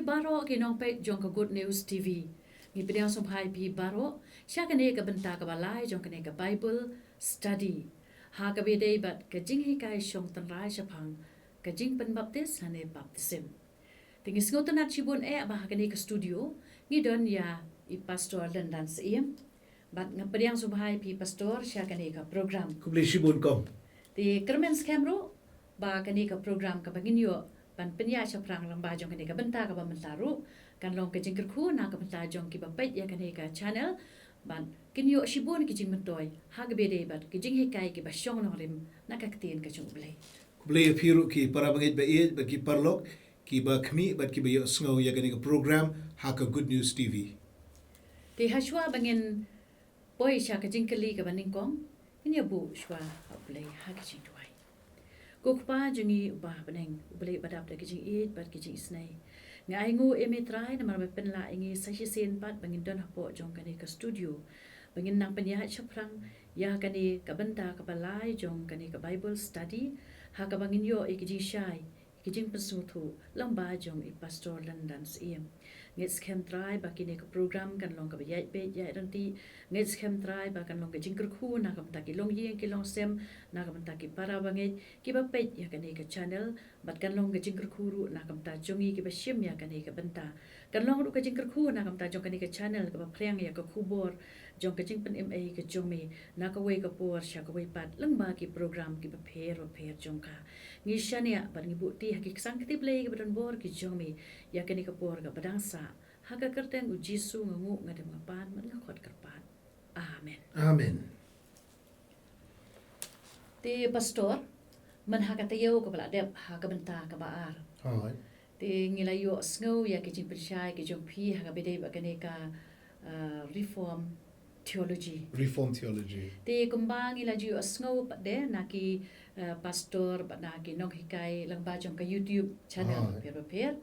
baroh ki nong pe jong ka Good News TV. Ngi pediang sompai pi baroh, sya kane ka Bynta ka balai jong kane ka Bible study. Ha ka bedei bat ka Jingkylli Kiba syong tanrai syapang ka Jingpynbaptis hane baptism. Tingi sengotanat cibun bah kane ka studio, ngi don ya I pastor Lyndan Syiem. Bat ngapediang sompai pi pastor sya kane ka program. Khublei shibun kom. Di kermen skamro ba kane ka program ka bangin yo ban penya chaprang lamba jong kane ka Bynta ka bamentaru kan long ka kyrkhu na ka Bynta jong Kiba ya kane ka channel ban kinyo shibun ki jingmentoi ha ga bede bat ki Jingkylli Kiba syong no rim na ka ktin ka U Blei. Khublei phiru ki parabangeit bait bat ki parlok ki ba khmi bat ki ba yo sngo ya kani ka program ha ka Good News TV. Di haswa bangin boy sya ka Jingkylli ka baningkong inya bu shwa U Blei ha ka jingduwai. Kukpa jungi ba beneng U Blei badap da ki jingit bat ki jingisnai. Ngai ngu emetrai na marbe penla ingi sashi sen pat bangin don hapo jong kani ka studio. Bangin nang penyahat chaprang ya kani ka Bynta ka balai jong kani ka Bible study ha ka bangin yo ikiji syai ikijing pesuthu lamba jong I pastor Lyndan Syiem. Ngeit scam try ba kini ka program kan long ka bayai pe ya ranti ngeit scam try ba kan long ka kyrkhu na ka Bynta ki long yeng ki long sem na ka Bynta ki parabangeit ki ba pe ya kani ka channel bat kan long ka kyrkhu ru na ka Bynta jongi ki ba shim ya kani ka Bynta kan long ru ka kyrkhu na ka Bynta jong kani ka channel ka ba preng ya ka khubor jong ka Jingpynma ka jongmi na ka wei ka por sya ka wei pat lengba ki program ki ba pher jong ka ngi syania ban ngi bukti hakik sang ki Blei ki badan bor ki jongmi ya kani ka por ka badangsa haka kerteng u Jisu ngangu ngadem ngapan man khot kerpat. Amen. Amen. Ti pastor man haka tayo ka bala dep haka Bynta ka baar. Hai. Ti ngilayo sngo ya ki Jingpynsyai ki jongpi haka bedei ba kani ka reform theology. Reform theology. Ti kumbang ilaju sngo pa de naki pastor ba naki nong hikai lang ba jong ka YouTube channel per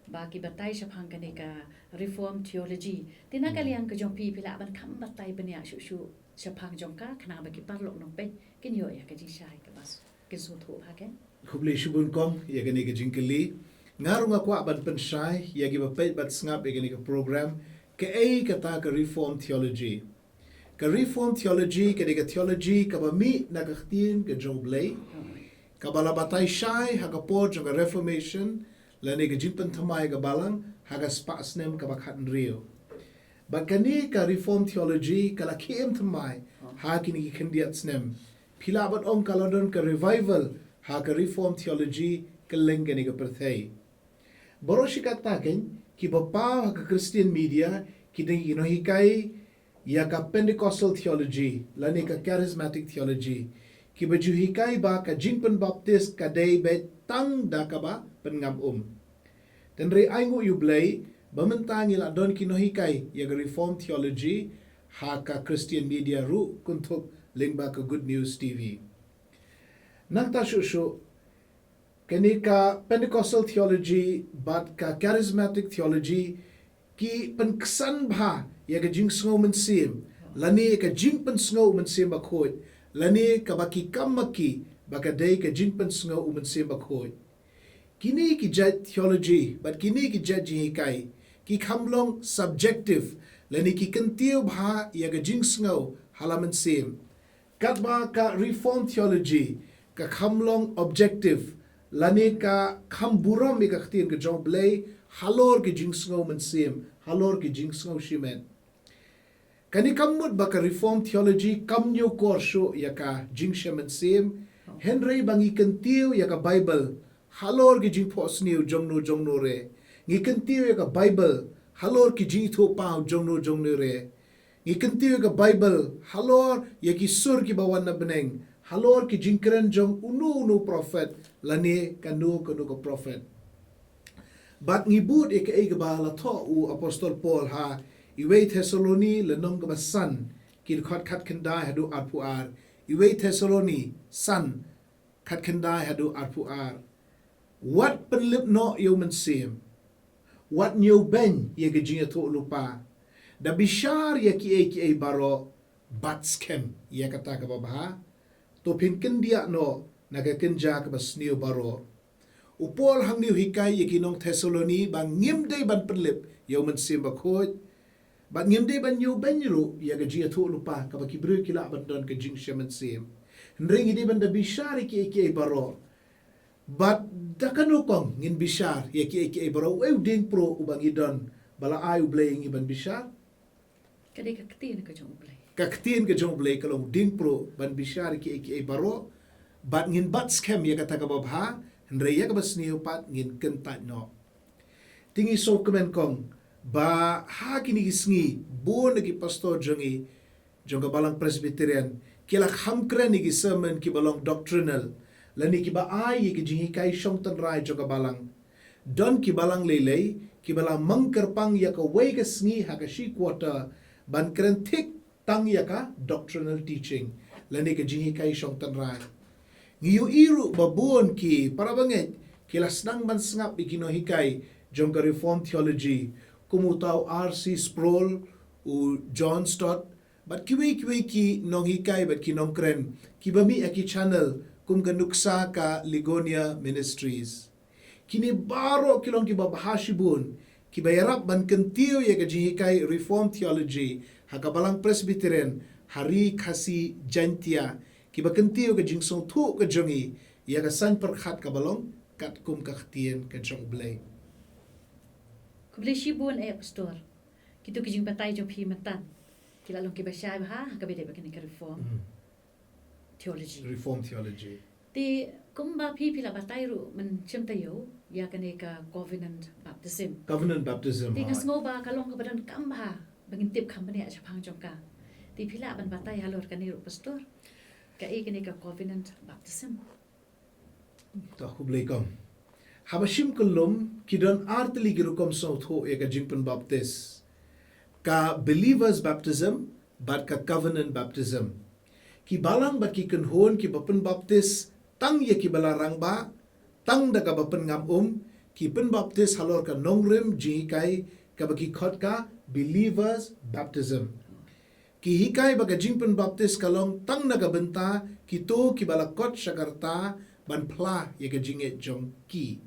ba ki batai syapang kani ka reform theology. Ti nak liang ka jong pi pila ban kham batai bania shu syapang jong ka khana ba ki parlok nong pe kin yo ya ka jingshai ka bas kin su thu ha ke. Khublei shibun kom ya kani ka Jingkylli ngarunga kwa ban pensai ya ki ba pe bat ngap ya kani ka program ka ka ta ka reform theology. Ka reform theology ka ka theology ka ba mi na ka khtin ka U Blei ka bala batai shai ha ka po jong ka reformation la ne ka Jingpyn thamai ka balang ha ka spa snem ka ba khat rio ba kani ka reform theology ka la kem thamai ha kini ki khandiat snem phila bat ong kaladon ka revival ha ka reform theology ka leng kani ka perthei baroh shikat taken ki ba pa ha ka Christian media ki ding ino hikai ya ka Pentecostal theology la ne ka charismatic theology ki ba ju hikai ba ka Jingpynbaptis ka dei bet tang da ka ba pengam dan re aingu U Blei bamentang ila don ki no hikai ya ka reform theology ha ka Christian media ru kuntuk lingba ka Good News TV nang ta shu kani ka Pentecostal theology bat ka charismatic theology ki penksan bha ya ka Jingpynbaptis Syiem lani ka Jingpynbaptis Syiem ba khoi lani ka baki kamaki baka dei ka Jingpynbaptis Syiem ba khoi kini ki jat theology but kini ki jat Jingkylli ki khamlong subjective lani ki kentiu bha ya ka Jingpynbaptis halaman Syiem kat ba ka reform theology ka khamlong objective lani ka khamburam ka khtin ka U Blei Halor ki Jingpynbaptis Syiem Halor ki Jingpynbaptis shimen kani kamut ba ka reform theology kamnyo korsho ya ka Jingpynbaptis Syiem Henry bangi kentiu ya ka Bible Halor ki Jingpynbaptis jongno re ngi kentiu ya ka Bible Halor ki Jingtho pau jongno re ngi kentiu ya ka Bible Halor ya ki sur ki bawan na beneng Halor ki Jingiakren jong unu prophet lani kanu ka prophet bat ngibut eka ba la tho u apostol Paul ha iwei Thessaloni lenong ka san kin khat khandai hadu arpu ar iwei Thessaloni san khat khandai hadu arpu ar what penlip no human Syiem what new ben ye ga jinga tho lupa da bishar ye ki baroh bat scam ye kata ka ba to pin kendia no naga kenja ka basnio baroh Upol hang niu hikai ye kinong Thessaloni bang ngim dei ban penlip yo men sim ba khoj. Ban ngim dei ban yo ben ru ya ga ji athu lupa ka ba ki bru kila ban don ka jing shaman sim. Nring idi ban da bishar ki baroh. But dakanu kong ngin bishar ye ki baroh eu ding pro ubang idon bala ai u blei ngi ban bishar. Kadai ka ketin ka jong Blei. Kaktin ke jong blei kalong ding pro ban bishar ki baroh. But ngin bat scam ya kata ka babha. Nre ya ka basni upat ngin kentat no. Tingi so kemen kong ba ha kini gisngi bon lagi pastor jongi jonga balang presbyterian kila hamkren ni sermon ki balong doctrinal lani ki ba ai ki jingi kai shong tan rai jonga balang don ki balang lelei ki balang mangkerpang ya ka wei ka sngi ha ka shi quarter ban kren thik tang ya ka doctrinal teaching lani ki jingi kai shong tan rai ngiu iru babon ki parabangeit kila snang ban sngap ikino hikai jongka reform theology kumutau R.C. Sproul u John Stott but kiwi ki nong hikai but ki nong kren ki bami aki channel kum ka nuksa ka Ligonia Ministries kini baroh kilong ki babahashibun ki bayarap ban kentio ya ka hikai reform theology hakabalang presbyterian hari khasi jantia ki ba kentio ka jingsong thu ka jongi ya ka san perkhat ka balong kat kum ka ktien ka jong blei. Khublei shibun pastor. Kitu ki Jingpatai jong pi matan. Kila long ki ba syai ba ka bede ba kini ka reform theology. Reform theology. Ti kumba pi pila batai ru men chim tayo ya kani ka covenant baptism. Covenant baptism. Ti sngewbha kalong ka badan kamba bangin tip company a chapang jong ka. Ti pila ban batai halor kani ru pastor. Ka kani ka covenant baptism. Ta khublei kam. Habashim kulum kidon artli girukom so tho eka Jingpynbaptis. Ka believers baptism but ka covenant baptism. Ki balang bat ki kenhon ki Bapynbaptis tang ye ki balarang ba tang da ka bapen ngam ki Pynbaptis halor ka nongrim jingikai ka baki khot ka believers baptism. Ki hikai ba ka Jingpynbaptis kalong tang na ka Bynta ki to ki balakot syakarta ban pla ye ka jinget jong ki.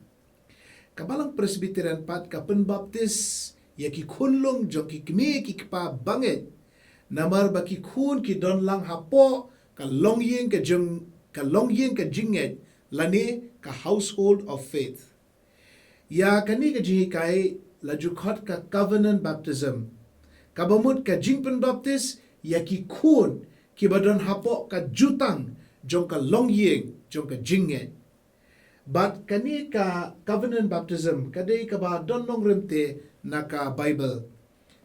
Kabalang presbyterian pat ka Pynbaptis ya ki khunlong jong ki kme ki kpa banget namar ba ki khun ki don lang hapo ka longyeng ka jinget lani ka household of faith ya kani ka jingikai laju khot ka covenant baptism kabamut ka Jingpynbaptis ya ki khun ki badon hapo ka jutang jong ka longyeng jong ka jinget. But kani ka covenant baptism kadai ka ba don nong remte na ka Bible.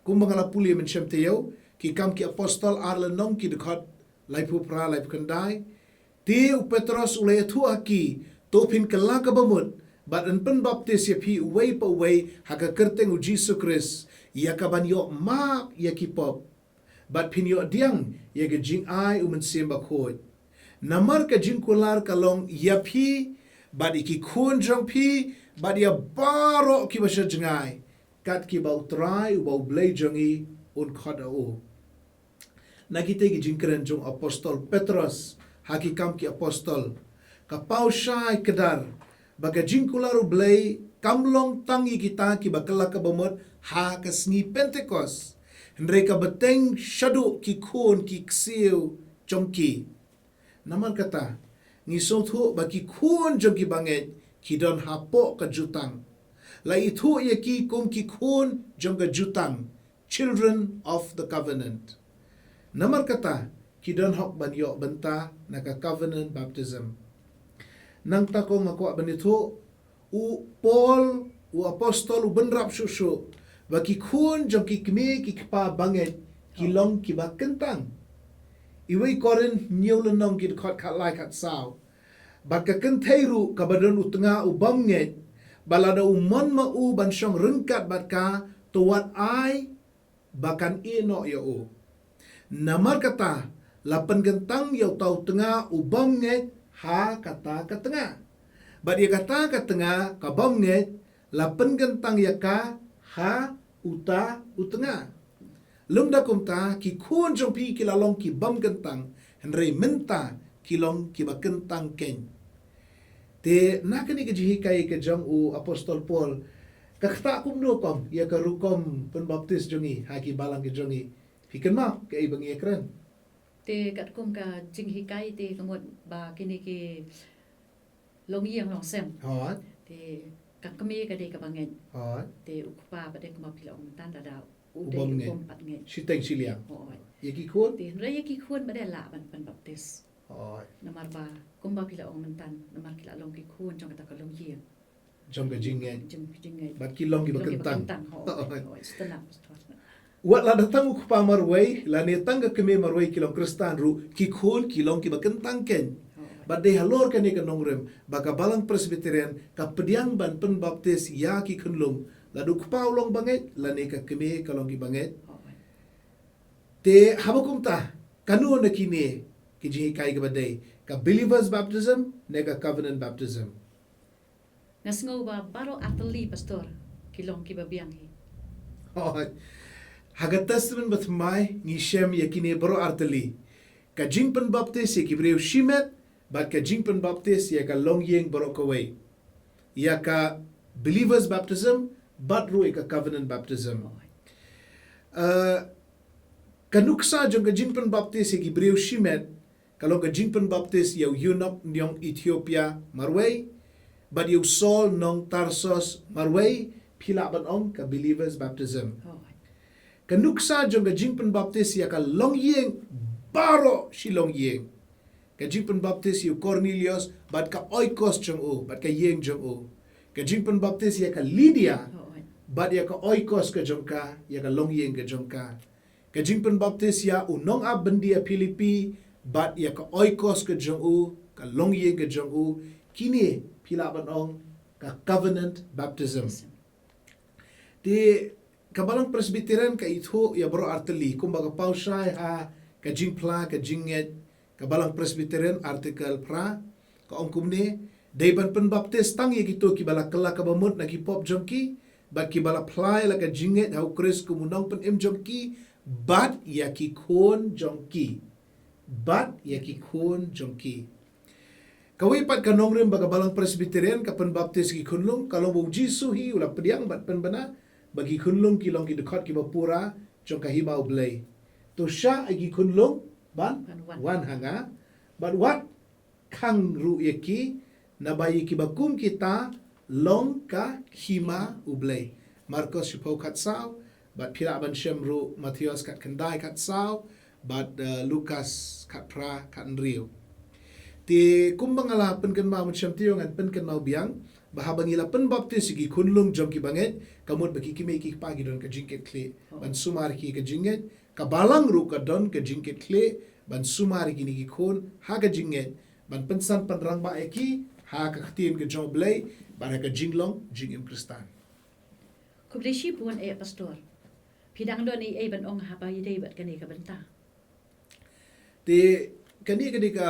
Kung mga puli men syemteo ki kam ki apostol arlen nong ki dekat laipu pra laipu kendai. Ti u Petros ulai tu aki topin kala ka bamut but en Pynbaptis ya pi uway pa uway haka kerteng u Jesus Christ ya ka banyo ma ya ki pop. But pinyo diang ya ka jing ai u men simba khoj. Namar ka jing kular kalong ya pi but iki khun jong pi but ya baroh ki basha jengai kat ki bau try bau blei jongi un khoda o nakite ki jingkren jong apostol Petros haki kam ki apostol ka pau shai kedar baga jingkularu blei kamlong tangi kita ki bakala ka bamot ha ka sngi Pentecost ndre ka beteng shadu ki khun ki ksiu chongki namar kata ngisong thu baki khun jong ki banget ki don hapo ka jutang la itu ye ki kum ki khun jong ka jutang children of the covenant namar kata ki don hok ban yo Bynta na ka covenant baptism nang tako ngako banito u Paul u apostol u benrap susu baki khun jong ki kme ki kpa banget ki long ki ba kentang iwi korin nyulenong ki khot khat lai khat sao bat ka Kynthei ru ka badon utanga u bamnget balada u mon ma u ban shong rengkat bat ka to wat ai bakan ino ya u namar kata lapan gentang ya tau tengah u bamnget ha kata ka tengah bat ya kata ka tengah ka bamnget lapan gentang ya ka ha uta utengah Lungda kumta ki khun jong pi ki lalong ki bam kentang henry menta ki long ki ba kentang ken. Te nakani ke jihikai ke jang u apostol Paul kakta kum no kom ya ka rukom penbaptis jongi haki balang ke jongi hiken ma ke ibang ekran. Te kat kum ka jinghikai te kamot ba kini ke long yang long sem. Hot. Te kat kami ka de ka bangen. Hot. Te ukpa ba de kama pila ong tan da Ubom nge. ubom pat nge. Siteng siliang. Hoi. Yaki kun. Te raya ki khun ba de la ban penbaptis. Hot. Namar ba kumba pila ong mentan namar kila long ki khun jong kata ka long yang. Jom ke jinget. Jingai. Bat kilong ki bakentang. Hoi. Setenang. Wat la datang ku pa marway la ne tangga keme marway kilong kristan ru ki khun kilong ki bakentang ken. But they halor kani ka nongrem baka balang presbyterian ka pediang ban penbaptis ya ki kunlung la du ku pa ulong banget la ne ka keme kalong ki banget. Te habakum ta kanu na kine ki Jingkylli Kiba ka believers baptism ne ka covenant baptism. Na sngewbha baroh ateli pastor kilong ki babiang hi. Haga testament bat mai ngi shim yakine baroh arteli ka Jingpynbaptis ya ki breu shimet bat ka Jingpynbaptis ya ka long yeng baroh kawai ya ka believers baptism bat ru ka covenant baptism. Kanuksa jong ka Jingpynbaptis ya ki breu shimet kalau ka Jingpynbaptis ya Eunuch nyong Ethiopia marway but you Saul nong Tarsus marway pila ban ong ka believers baptism. Kanuksa jong ka Jingpynbaptis ya ka long yeng baroh si long yeng. Ka Jingpynbaptis ya Cornelius bat ka oikos jong u bat ka yeng jong u. Ka Jingpynbaptis ya ka Lydia bat ya ka oikos ka jong ka ya ka long yeng ka jong ka. Ka Jingpynbaptis ya unong ab bendia Filipi bat ya ka oikos ka jong u ka long yeng ka jong u kine pila ban ong ka covenant baptism. Di kabalang presbyterian ka itu ya baroh arteli kumbaga pausai ha ka jingpla ka jinget kabalang presbyterian artikel pra ka ongkumne daiban penbaptis tang ye gitu kibala kala ka bamut na kipop jongki bat kibala plai la ka jinget hau kris kumunong pen im jongki bat ya ki khon jongki bat ya ki khon jongki. Kawipat ka nongrim baga balang presbyterian ka penbaptis ki kunlung kalau bu jisu hi ulah pediang bat penbana bagi kunlung kilong ki dekat ki bapura jong ka hima U Blei. To sya agi kunlung ban wan hanga but what kang ru yeki na bayi ki bakum kita long ka hima U Blei. Marcos sipau kat saw but pira ban shem ru Matthias kat kendai kat saw but Lucas kat pra kat nriu. Ti kumbang ala penken mau macam tiyo ngan penken mau biang bahabangila penbaptis gi kunlung jom ki banget kamut bagi kimi ki pagi don ka jingket kle ban sumar ki ka jinget ka balang ru ka don ka jingket kle ban sumar ki ni ki khon ha ka jinget ban pensan panrang ba eki ha ka khtien ka jom blei ban ka jinglong jingim kristan. Khublei shi puan pastor. Pidang don ni ban ong Kiba Iadei bat kani ka Bynta. Ti kani ka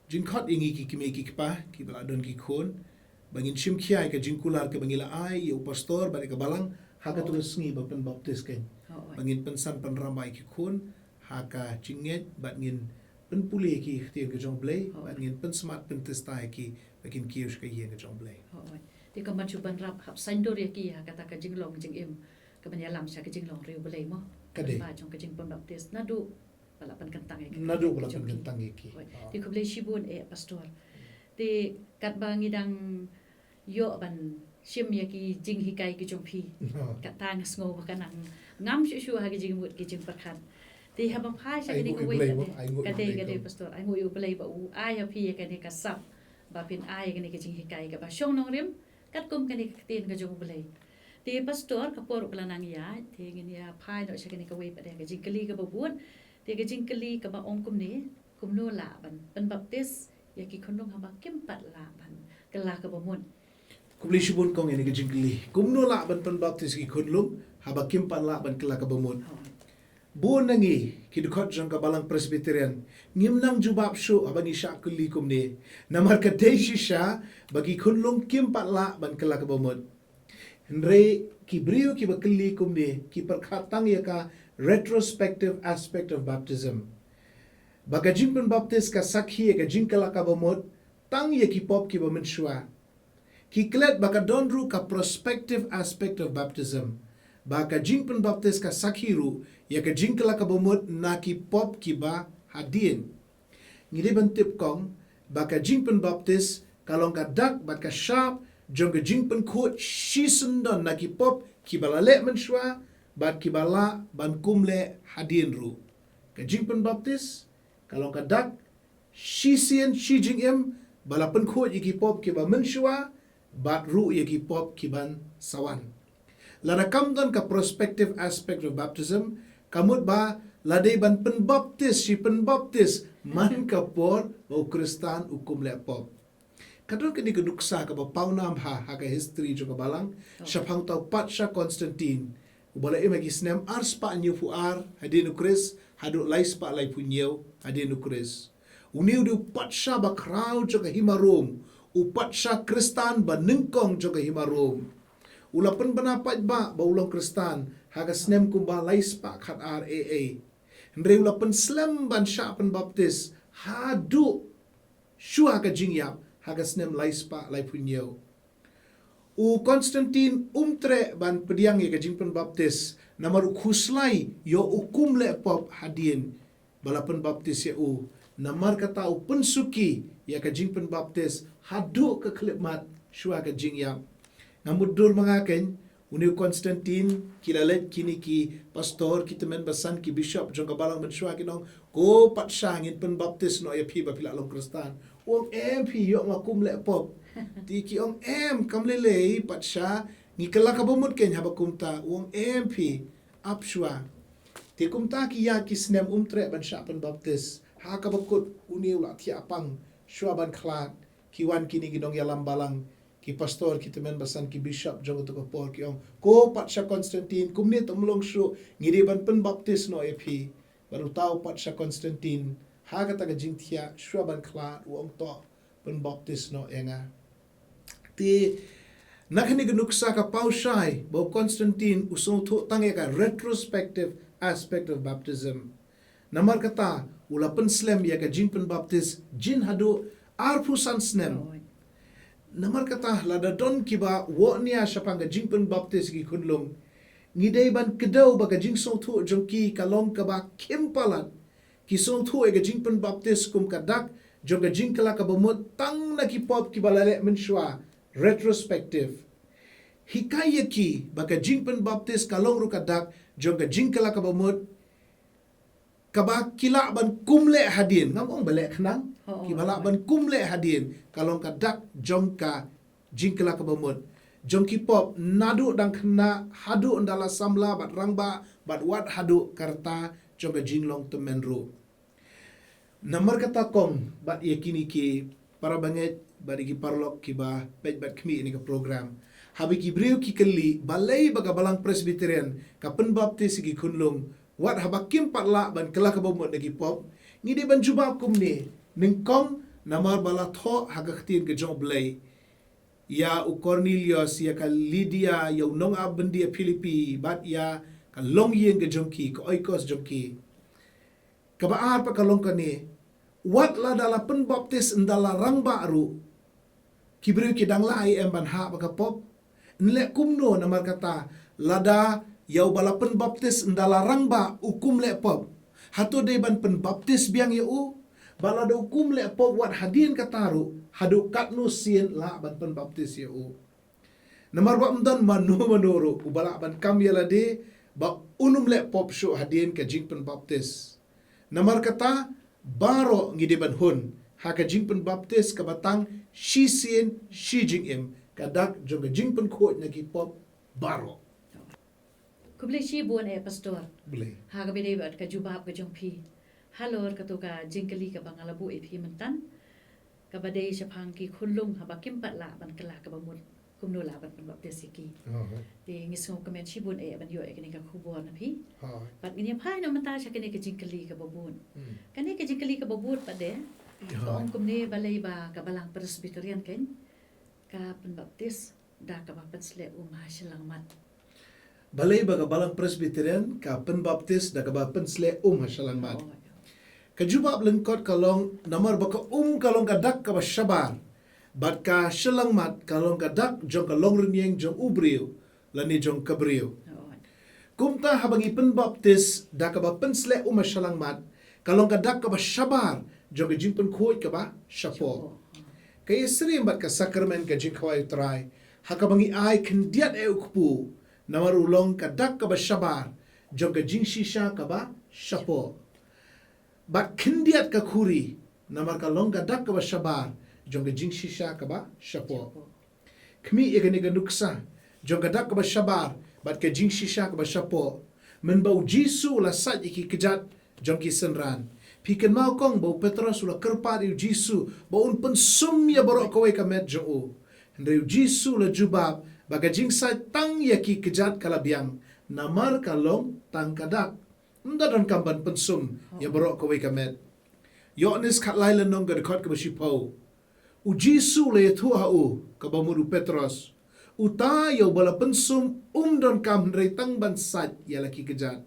jingkot ingi ki kimi ki pa ki bala don ki khon bangin shim khia ka jingkular ka bangila ai u pastor balik ka balang ha ka tulus ngi ba penbaptis ken bangin pensan panramai ki khon ha ka jinget bat ngin penpuli ki khtian ka jong blei bat ngin pensmat pentestai ki bakin kius ka yen ka jong blei. Ti ka manchu ban rap hap sandor ki ha kata ka jinglong jingim ka banyalam sya ka jinglong U Blei mo. Kade ba jong ka Jingpynbaptis nadu balapan kentang iki. Nadu balapan kentang iki. Ti khublei shibun pastor. Ti kat bangidang yo ban shim ya ki jinghikai ki jongpi. Kat tang sngewbha kanang ngam shu ha ki jingmut ki jingpakhan. Ti ha ba phai sha ni ko wei kade pastor ai ngoi U Blei ba u ai ha phi ka ni ka sap ba pin ai ka ni ki jinghikai ka ba shong nong rim kat kum ka ni tin ka jong U Blei. Ti pastor ka por klanang ya ti ngin ya phai no sha ka ni ka wei pa de ka Jingkylli ka ba buat ti ka Jingkylli ka ba ong kum ni kum no la ban penbaptis ya ki khonong ha ba kimpat la ban kala ka ba mun. Khublei shibun kong ini ka Jingkylli kumno la ban penbaptis ki khonlung ha ba kimpat la ban kala ka bamut. Bu nangi ki dukot jong ka balang presbyterian ngimnang jubab shu abani sha kulli kumne namar ka dei sha bagi khonlung kimpat la ban kala ka bamut. Henry ki brio ki bakli kumne ki perkhatang ya ka retrospective aspect of baptism. Baga Jingpynbaptis ka sakhi ka Jingkylli ka bamut tang ye ki pop ki ba menshua. Ki klet baka donru ka prospective aspect of baptism. Baka Jingpynbaptis ka sakhiru ya ka jingkala ka bumut na ki pop ki ba hadien. Ngide bantip kong baka Jingpynbaptis kalong ka dak bat ka sharp jong ka jingpynkhut shisundon na ki pop ki balale menshua bat ki bala ban kumle hadien ru. Ka Jingpynbaptis kalong ka dak shisien shijingim bala penkhut ki pop ki ba menshua bat ru ki pop ki ban sawan. Lada kamdan ka prospective aspect of baptism, kamut ba ladai ban penbaptis, si penbaptis man ka por o Kristan ukum le pop. Kadon kini keduksa ka ba paunam ha ka history jo ka balang, syapang tau Patsha Konstantin. Ubala imagi snem ars pa nyu fu ar hadinu Kris, hadu lais pa lai punyew hadinu Kris. Uniu du Patsha ba krau jo ka himarum, u Patsha Kristan ba ningkong jo ka himarum. Ulapan banapat ba ulang Kristan haga snem kumba lais pa khat RAA. Andre ulapan slam ban sya penbaptis hadu syua ka jingiap haga snem lais pa lai punyew. U Konstantin umtre ban pediang ye ka Jingpynbaptis namar khuslai yo ukum le pop hadien balapan baptis ye u namar kata u pensuki ya ka Jingpynbaptis hadu ke klipmat syua ka jingiap. Ngamudur mengaken Uniu Konstantin kilalet kini ki pastor kita men basan ki bishop jong kabalang mensyua kinong ko patsha ngin penbaptis no ya pi ba pila long Kristan. Wong MP yo ngakum le pop. Ti ki ong M kamlele patsha ngi kala ka bomut ken haba kumta wong MP apshua. Ti kumta ki ya ki snem umtre ban sya penbaptis. Ha ka bakut uniu la ti apang syua ban klat ki wan kini gidong ya lambalang ki pastor kita men basan ki bishop jong tu kapor ki ong ko Patsha Konstantin kumni tomlong shu ngiri ban penbaptis no EP baru tahu Patsha Konstantin ha kata ka jingthia shwa ban klat wong to penbaptis no enga ti nakani gnuksa ka paushai bo Konstantin usong thu tange ka retrospective aspect of baptism namar kata ulapan slam ya ka Jingpynbaptis jin hadu arpusan snem namar kata lada don kiba woknia syapang ka Jingpynbaptis ki kunlung ngidei ban kedau ba ka jingsong thu jongki kalong ka ba kimpalat ki song thu e ka Jingpynbaptis kum kadak jong ka jingkala ka bamut tang na ki pop ki balale mensyua retrospective hikaya ki ba ka Jingpynbaptis kalong ru kadak jong ka jingkala ka bamut kaba kila ban kumle hadin ngamong balek nang ki bala ban kumle hadin kalong kadak jong ka jingkala ka bamut jong ki pop nadu dang kena hadu ndala samla bat rangba bat wat hadu karta jong ka jinglong temenru namar kata kong bat yakini ki parabangeit bari ki parlok ki ba pej bat kmi ini ka program habi ki breu ki kylli balai baga balang presbyterian ka penbaptis ki kunlung wat habakim patla ban kala ka bamut nagi pop ngide ban jubab kumni ningkong namar bala tho hagaktin ke U Blei ya u Cornelius ya ka Lydia ya nong abendia Philippi bat ya ka long yen ke jongki ka oikos jongki ka baar pa kalong kani wat la dala penbaptis ndala rang baru kibru ki dang lai em ban ha ba ka pop nle kumno namar kata lada yau bala penbaptis ndala rang ba ukum le pop hatu de ban penbaptis biang ya u bala do hukum le pop wat hadin kataru hadu katnu sien la ban penbaptis ya u namar ba mdan manu manuru ubala ban kam ya lade ba unum le pop shu hadin ka Jingpynbaptis namar kata baroh ngide ban hun ha ka Jingpynbaptis ka batang shi sien shi jingim kadak jong ka Jingpynkhut na ki pop baroh khublei shi buan e pastor boleh ha ka bede bat ka jubab ka jongpi Halor katuka Jingkylli ka bangalabu EP mentan ka badai syapang ki khunlung haba kimpat la ban kala ka bamut kumno la ban baptis ki ti ngisong komen shibun e ban yo e kini ka khubon na phi pat ini phai no mata sha kini ka Jingkylli ka babun kani ka Jingkylli ka babut pade ka ong kumne balai ba ka balang presbyterian ken ka penbaptis da ka bapatsle mahasyalang mat balai ba ka balang presbyterian ka penbaptis da ka bapatsle hasyalang mat Ka jubab lengkot kalong namar baka kalong kadak ka basyabar. Bat ka shelang mat kalong kadak jong kalong renyeng jong ubriu. Lani jong kabriu. Kumta habangi Jingpynbaptis da ka ba pensle shelang mat. Kalong kadak ka basyabar jong ka Jingpynkhoi ka ba syapo. Kaya sering bat ka sakramen ka Jingkylli utrai. Hakabangi ai kendiat ukpu. Namar ulong kadak ka basyabar jong ka jingshisha ka ba syapo. Bat kendiat ka kuri. Namar kalong kadak ka basyabar jong ka jingshisha ka ba syapo. Kami ikani ka nuksa jong kadak ka basyabar bat ka jingshisha ka ba syapo. Menbau Jisu la sat iki kejat jong ki senran. Pikan mau kong bau Petros ula kerpat iu Jisu bau un pensum ya baroh kawai kamet jong u. Hendriu Jisu la jubab baga jingsai tang ya ki kejat kalabiang. Namar kalong tang kadak. Ndadan kamban pensum ya baroh kawai kamet. Yohanes kat lai lenong ga dekat ke basipau. U Jisu la ya tua u kabamuru Petros. Utayo bala pensum don kam hendrai tang ban sat ya laki kejat.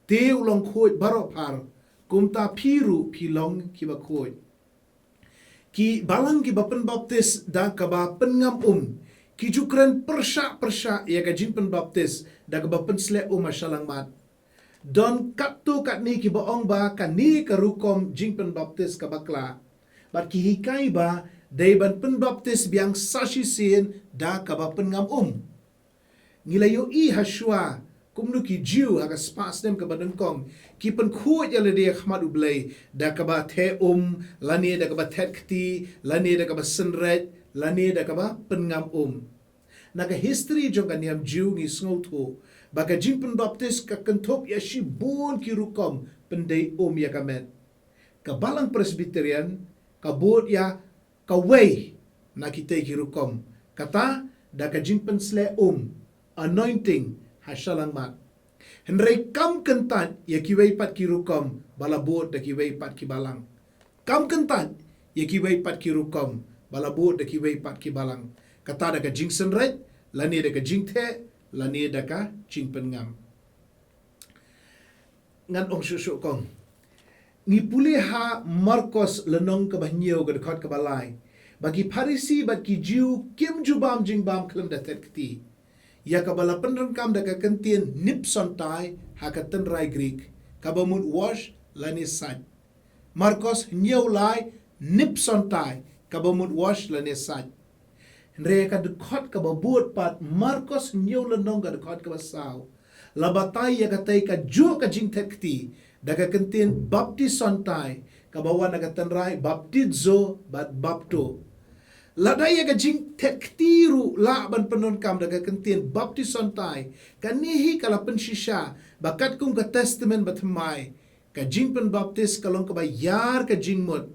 Te ulong khoi baroh par. Kumta piru pilong kiba khoi. Ki balang kiba Jingpynbaptis da kaba pengam Ki jukren persya ya ka Jingpynbaptis da kaba pensle asyalang mat. Don kaptu kat ni kiba ong ba kan ni karukom Jingpynbaptis kabakla. Bat ki hikai ba dai ban Jingpynbaptis biang sashi sin da kaba pengam Ngilayo i haswa kumnu ki jiu aga spas dem ka badengkong ki pen khut ya le dia khmat U Blei da ka ba the lani da ka ba thet khti lani da ka ba senret lani da ka ba pengam naga history jong kan yam jiu ngi sngo tho baga Jingpynbaptis ka kenthop ya shi bon ki rukom pendai ya kamet ka balang presbyterian ka bot ya ka wei na kita ki rukom kata da ka Jingpynsle anointing hasyalang mat. Hendrai kam kentat ya kiwei pat ki rukom balabot da kiwei pat ki balang. Kam kentat ya kiwei pat ki rukom balabot da kiwei pat ki balang. Kata da ka jing senret, lani da ka jing the, lani da ka jing pengam. Ngan ong susu kong. Ni pulih ha Marcos lenong ka bahnyo ka dekat ka balai. Bagi Parisi bat ki jiu kim jubam jingbam klem da tet kti. Ya kabala penrengkam da ka kentien nip sontai ha ka tenrai Greek kabamut wash lani sat. Marcos nyau lai nip sontai kabamut wash lani sat. Hendre ka dekat ka babut pat Marcos nyau lenong ka dekat ka basau. Labatai ya ka tai ka ju ka jing tekti da ka kentien baptis sontai kabawan ka tenrai baptizo bat bapto. Ladaya ka jing tektiru la ban penongkam da ka kentien baptison tai kanihi kala pensisha bakat kung ka testament batmai ka Jingpynbaptis kalong ka bayar ka jingmut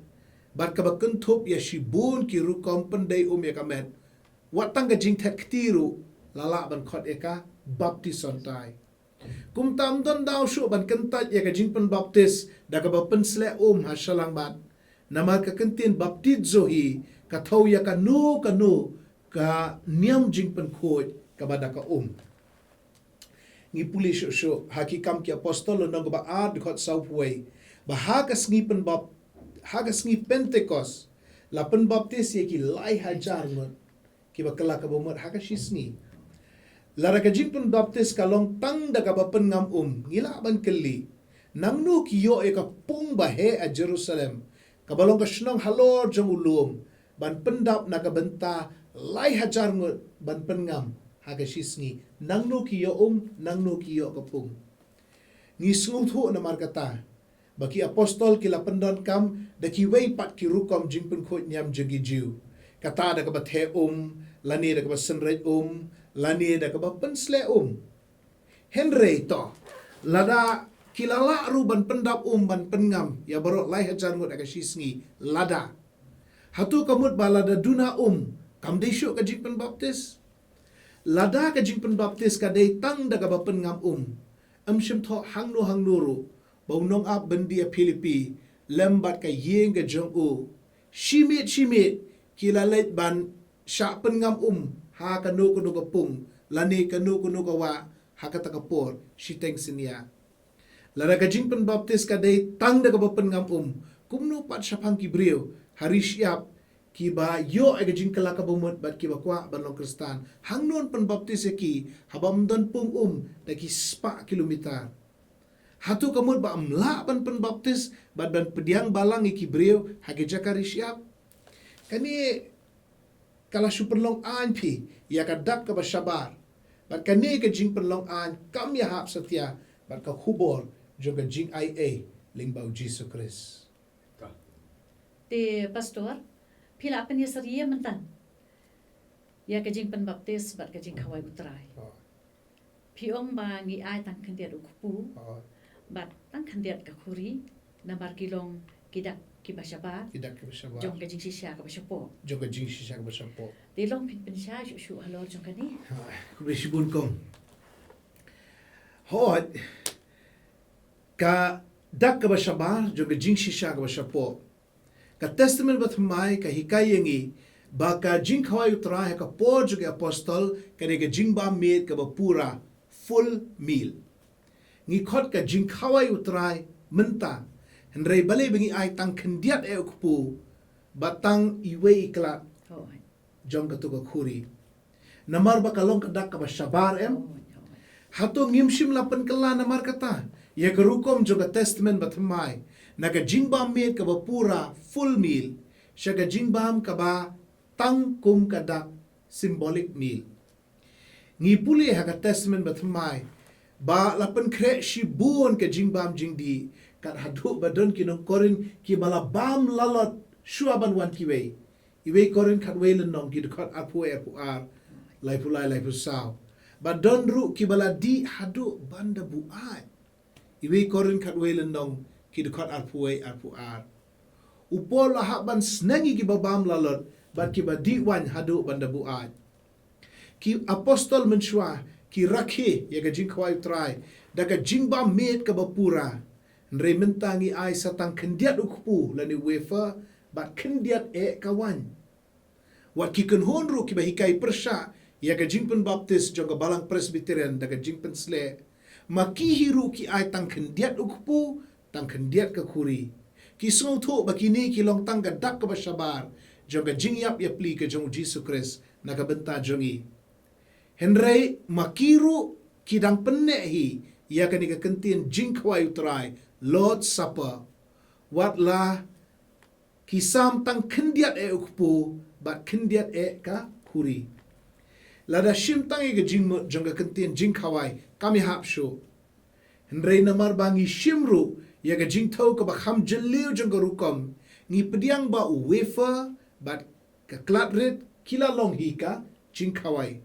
bat ka bakentup ya shibun ki rukom pendai ya kamet watang ka jing tektiru lala ban khot eka baptison tai kum tam don daw shu ban kentat ya ka Jingpynbaptis da ka bapensle hasyalang bat nama ka kentien baptizo hi ka thau ya ka nu ka niam Jingpynkhoi ka bada ka ngi pulis shu haki kam ki apostol no ba ad khot southway ba ha ka sngi Pentecost la Jingpynbaptis ye ki lai hajar mo ki ba kala ka bomot ha ka shisni lara ka Jingpynbaptis ka long tang da ka ba pengam ngila ban kylli nang nu ki yo e ka pung ba he a Jerusalem ka balong ka shnong Halor jong ulum ban pendap na ka Bynta lai hajar ngut ban pengam ha ka shisni nang nu ki yo nang nu ki yo ka pung ngi sngu thu na mar kata baki apostol kila pendon kam da ki wei pat ki rukom Jingpynkhoi nyam jegi jiu kata da ka ba the lani da ka ba senret lani da ka ba pensle Henry to lada kilala ru ban pendap ban pengam ya baroh lai hajar ngut ka shisni lada hatu kamut balada duna kam desyo ka Jingpynbaptis lada ka Jingpynbaptis ka day tang da ka ba pengam shim tho hangnu ru bau nong ap bendia Filipi lembat ka yeng ka jong shimit kilalet ban sya pengam ha ka nu ka pung lani ka nu ka wa ha ka takapor shiteng sinia Lara ka Jingpynbaptis ka day tang da ka bapen ngam kumno pat syapang kibriyo hari siap kiba yo ay ka jingkala ka bumut bat kiba kwa banong kristan hangnon penbaptis ki habam don pung da ki spa kilometer hatu kamut ba amla ban penbaptis bat ban pediang balang kibriyo hage jakari siap kani kala superlong an pi ya ka dak ka basyabar bat kani ka Jingpynlong an kam ya hap satya bat ka hubor joga jing Iadei lingbau Jesus Christ. Te pastor, pila apa ni seria mentan. Ya ka Jingpynbaptis bat ka Jingkhawai utrai. Piong ba ngi ai tang kandiat ukupu. Bat tang kandiat ka khuri nambar kilong kidak kibasyabar. Kidak kibasyabar. Jong ka jingsisya ka basyapo. Jong ka jingsisya ka basyapo. Te long pinsya syu halor jong ka ni. Khublei sibun kong. Hot ka dak ka basyabar jong ka jingsisya ka basyapo. Ka testament batmai ka hikayengi baka Jingkhawai utrai ka po juga apostol ka de ka jingbamit ka bapura full meal. Ngi khot ka Jingkhawai utrai menta henrei balai bengi ai tang kendiat e ukpu batang iwe iklat jong ka tu ka khuri. Namar ba kalong ka dak ka basyabar hato ngimshim lapan kala namar kata ya kerukom jong ka testament batmai naga jingbam mit ka bapura full meal siya ka jingbam ka ba tang kum kadak symbolic meal ngi puli ha ka testament batmai ba lapan kre shibun ka jingbam jingdi kat hadu badon kinong korin ki bala bam lalot shuaban wan kiwe iwe korin kat welen nong ki dekat apu ar lai pu sao badon ru ki bala di hadu banda buat iwe korin kat welen nong ki dekat arpu ar. Upol lahak ban snangi ki babam lalot bat ki badiwan hadu banda buat. Ki apostol mensyua ki rakhe ya ka Jingkhawai utrai da ka jingbam met ka bapura. Nrei mentangi ai satang kendiat ukpu lani wefa bat kendiat e kawan. Wat ki kenhon ru ki bahikai persya ya ka Jingpynbaptis jong ka balang presbyterian da ka Jingpynsle maki hiru ki ai tang kendiat ukpu tang kendiat ka khuri ki sung tho bakini ki long tang ka dak ka basyabar jong ka jingiap ya pli ka jong Jesus Christ na ka Bynta jongi henrei makiru ki dang penne hi ya ka ni ka kentin Jingkhawai utrai Lord Supper wat la ki sam tang kendiat e ukpu bat kendiat e ka khuri lada shim tang e ka jingmut jong ka kentin Jingkhawai kami hap shu henrei namar bangi shimru ya ka jingthau ka bakham jeliu jong ka rukom ngi pediang ba wafer bat ka klatrit kila long hi ka Jingkhawai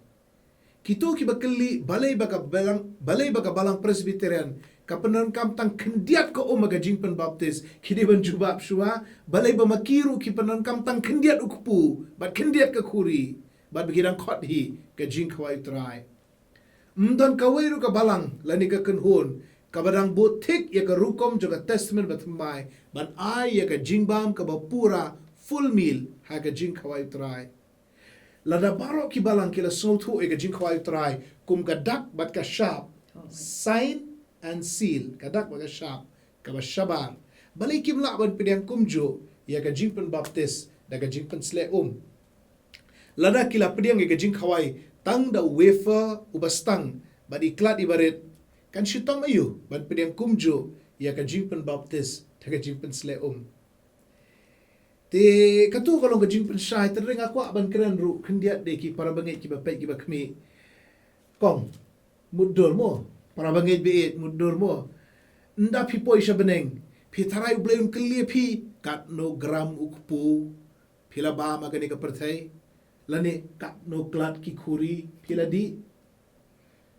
kito ki bakali balai baka balang presbyterian ka penan kam tang kendiat ka ka Jingpynbaptis kidi ban jubab shua balai ba makiru ki penan kam tang kendiat ukpu bat kendiat ka khuri bat bigidang khot hi ka Jingkhawai utrai mdon kawairu ka balang lani ka kenhon kabadang butik ya ka rukom juga testament batmai ban ai ya ka jingbam ka bapura full meal ha ka Jingkhawai utrai lada baroh ki balang kila sotu e ka Jingkhawai utrai kum ka dak bat ka sharp sign and seal ka dak bat ka sharp ka basyabar balai kimla ban pediang kumjo ya ka Jingpynbaptis da ka Jingpynsle lada kila pediang ya ka Jingkhawai tang da wafer ubastang bat iklat ibarit kan syutom ayu ban pediang kumjo ya ka Jingpynbaptis ta ka Jingpynsle te katu kalau ka Jingpynsai tering aku ban keren ru kendiat de ki parabangeit ki bapai ki bakmi kong mudur mo parabangeit beet mudur mo nda pi poi beneng pi tarai U Blei Un kylli pi kat no gram ukpu pila ba magani ka perthai lani kat no klat ki khuri pila di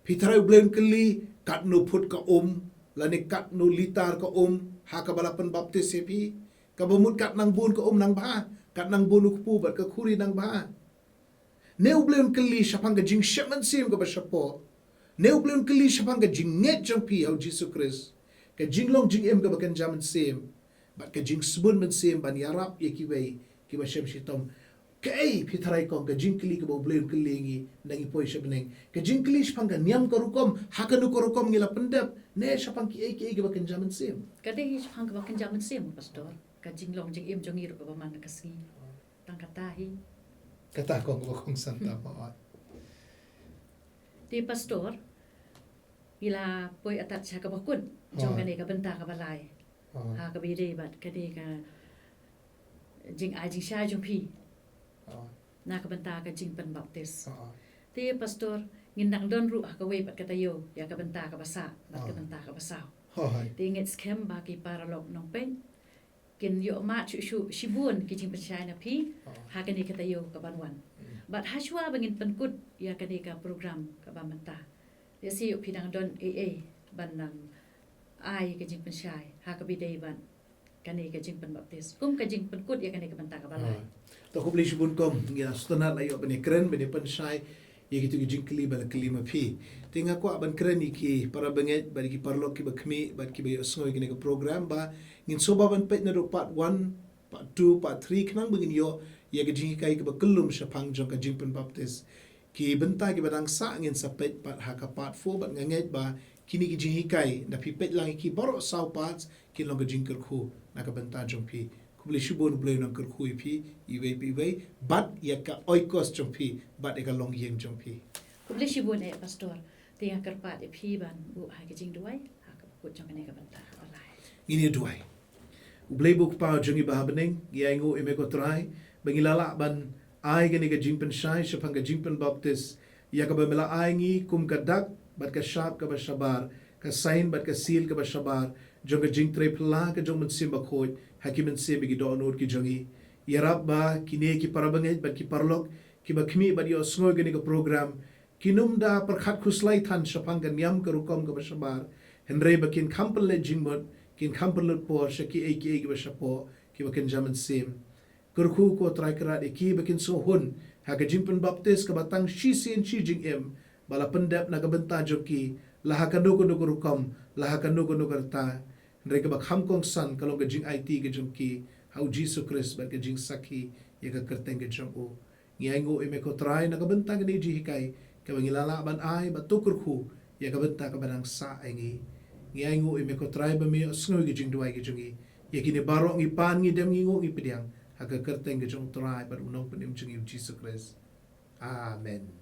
pi tarai U Blei Un kylli kat no put ka lani kat no litar ka ha ka balapan baptis sepi ka bamut kat nang bun ka nang ba kat nang bun ukpu bat ka khuri nang ba ne U Blei Un kylli syapang ka jing Lyndan Syiem ka basyapo ne U Blei Un kylli syapang ka ngeit jong pi au Jesus Christ ka jinglong jingem ka bakan Lyndan Syiem bat ka jing sebun men Syiem ban yarap ye kiwei ki basyam shitom Kei pitrai kong ka jingkylli ka U Blei Un kelingi nangi poi sebeneng. Ka jingkylli sepang ka niam ka rukom hakanu ka rukom ngila pendap ne sepang ki ba Lyndan Syiem. Kada hi hang ka bakan jaman sem pastor. Ka jinglong jing im jongi ro ka baman ka singi. Tang kata hi. Kata kong ba kong santa pa. Di pastor ila poi atat sa ka bakun. Jong kane ka Bynta ka balai. Ha ka bide bat kade ka jing ai jing sha jong pi. Na ka Bynta ka Jingpynbaptis. Ti pastor ngindang don ru ka we bat katayo ya ka Bynta ka basa bat ka Bynta ka basaw. Ti ngeit skem ba ki paralog nong pen. Kin yo ma chu shibun ki Jingpynshai na pi ha kani katayo ka banwan. Bat haswa bangin penkut ya kani ka program ka Bynta. Ya si yo pidang don banang ai ka Jingpynshai ha ka bidei ban kani ka Jingpynbaptis. Kum ka Jingpynkut ya kani ka Bynta ka balai. To khublei sibun kom ngia stonat ayo bani kren bani penshai ye gitu ki jingkylli bala kelima pi. Tinga ko aban kren iki parabangeit bari ki parlok ki bakmi bari ki bayo sngoi kini ke program ba ngin soba ban pet na do part 1, part 2, part 3 kenang begin yo ye ki jingikai ke bakelum sepang jong ka Jingpynbaptis. Ki Bynta ki badang sa ngin sapet part haka part 4 bat ngeit ba kini ki jingikai na pi pet lang iki baroh sau parts kin long ka kyrkhu na ka Bynta jong pi. Khublei shibun blei un kyrkhu pi iwe bat ya ka oikos jong pi bat ya ka long yeng jong pi. Khublei shibun pastor tiang kerpat pi ban bu ha ka jingduwai ha ka put jong kane ka Bynta ka balai. Ini duai. U Blei buk pau jangiwbha bening ya ingo emeko trai bangilala ban ai gani ka Jingpynshai sepang ka Jingpynbaptis ya ka bamela ai ngi kum ka dak bat ka syap ka basabar ka sign bat ka seal ka basabar jong ka jingtre pla ka jong mensim bakhoi hakimen se bagi download ki jongi yarab ba kine ki parabangeit bat ki parlok ki bakmi bat yo sngoi gani ka program kinum da perkhat khuslai than sepang ka niam ka rukom ka basabar henre bakin kampel le jingmot kin kampel le por shaki ki basapo ki bakin Lyndan Syiem kyrkhu ko trai kerat ki bakin so hun ha ka Jingpynbaptis ka batang shi sin shi jing em bala pendap na ka Bynta joki laha ka no ko rukom laha ka no ko ta mereka bak hamkong san kalau ke jing IT ke jong ki hau Jesus Christ bat ke jing sakhi ya ka kerteng ke jong o ngiango emeko trai na ka Bynta ke ji hikai ka bangilala ban ai bat kyrkhu ya ka Bynta ka banang sa aingi ngiango emeko trai ba mi snoi ke jingduwai ke jongi ya kini baroh ngi pan ngi dem ngi ngo ngi pediang ha ka kerteng ke jong trai bat unong penim jing Jesus Christ amen.